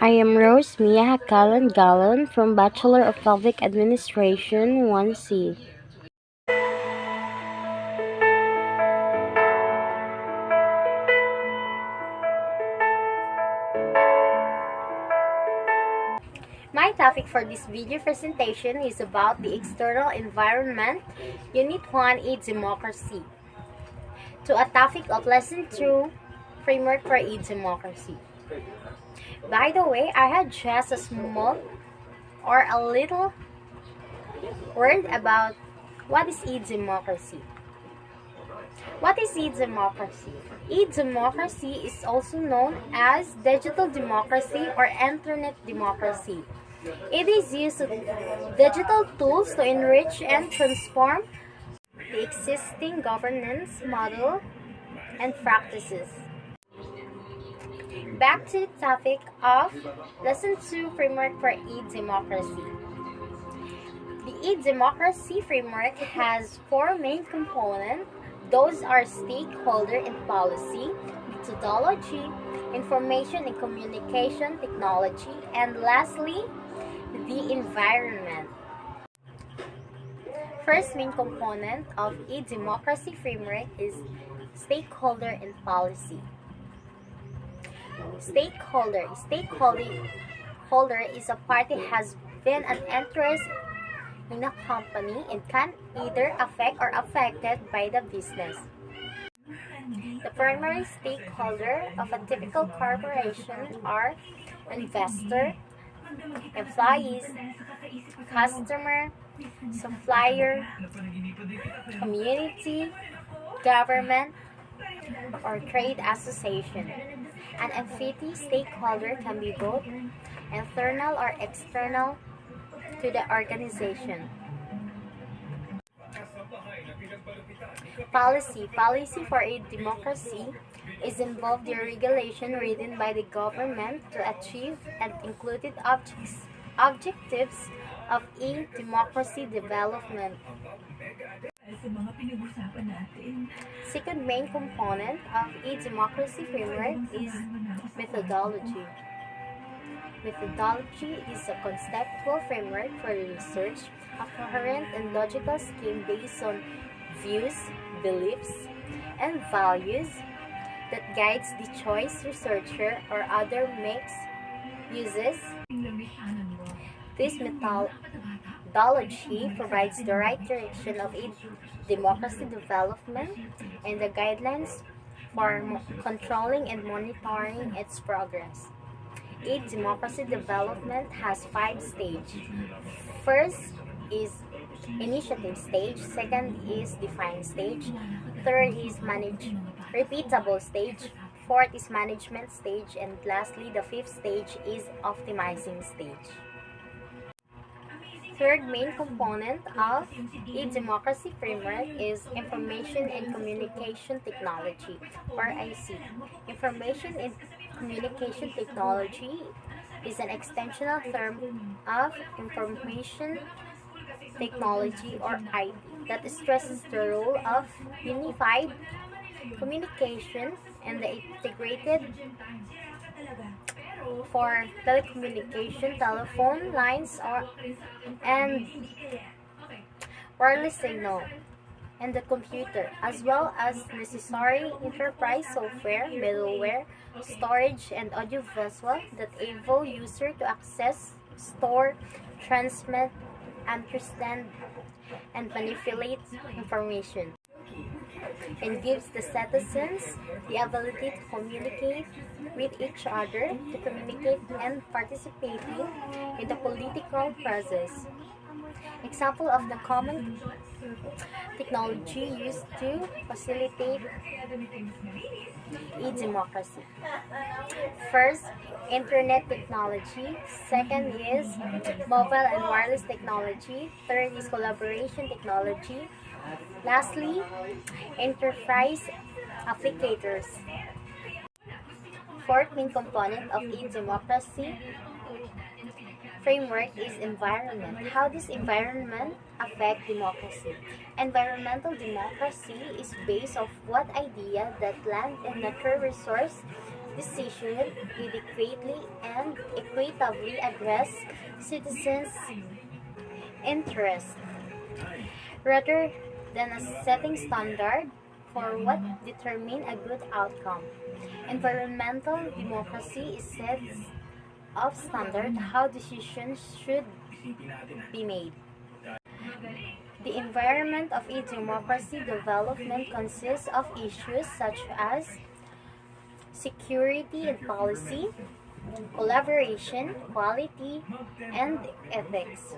I am Rose Mia Galon from Bachelor of Public Administration 1C. My topic for this video presentation is about the external environment, Unit 1, E-Democracy. To a topic of Lesson 2, Framework for E-Democracy. By the way, I had just a small or a little word about what is e-democracy. What is e-democracy? E-democracy is also known as digital democracy or internet democracy. It is used of digital tools to enrich and transform the existing governance model and practices. Back to the topic of Lesson 2 Framework for e-democracy. The e-democracy framework has four main components. Those are stakeholder and policy, methodology, information and communication technology, and lastly, the environment. First main component of e-democracy framework is stakeholder and policy. Stakeholder is a party has been an interest in a company and can either affect or affected by the business. The primary stakeholder of a typical corporation are investor, employees, customer, supplier, community, government, or trade association. An entity stakeholder can be both internal or external to the organization. Policy for a democracy is involved the regulation written by the government to achieve and included objectives of e-democracy development. Second main component of e-democracy framework is methodology. Methodology is a conceptual framework for research, a coherent and logical scheme based on views, beliefs, and values that guides the choice researcher or other makes uses. This methodology provides the right direction of democracy development and the guidelines for controlling and monitoring its progress. E-democracy development has 5 stages. First is initiative stage, second is define stage, third is repeatable stage, fourth is management stage, and lastly the fifth stage is optimizing stage. Third main component of e-democracy framework is information and communication technology, or IC. Information and communication technology is an extensional term of information technology, or IT, that stresses the role of unified communication and the integrated for telecommunication, telephone lines, and wireless signal, and the computer, as well as necessary enterprise software, middleware, storage, and audiovisual that enable user to access, store, transmit, understand, and manipulate information, and gives the citizens the ability to communicate with each other, to communicate and participate in the political process. Example of the common technology used to facilitate e-democracy. First, internet technology. Second is mobile and wireless technology. Third is collaboration technology. Lastly, enterprise applicators. Fourth main component of e-democracy framework is environment. How does environment affect democracy? Environmental democracy is based on what idea that land and natural resource decision adequately and equitably address citizens' interests, rather than a setting standard for what determine a good outcome. Environmental democracy is sets of standard how decisions should be made. The environment of a democracy development consists of issues such as security and policy, collaboration, quality, and ethics.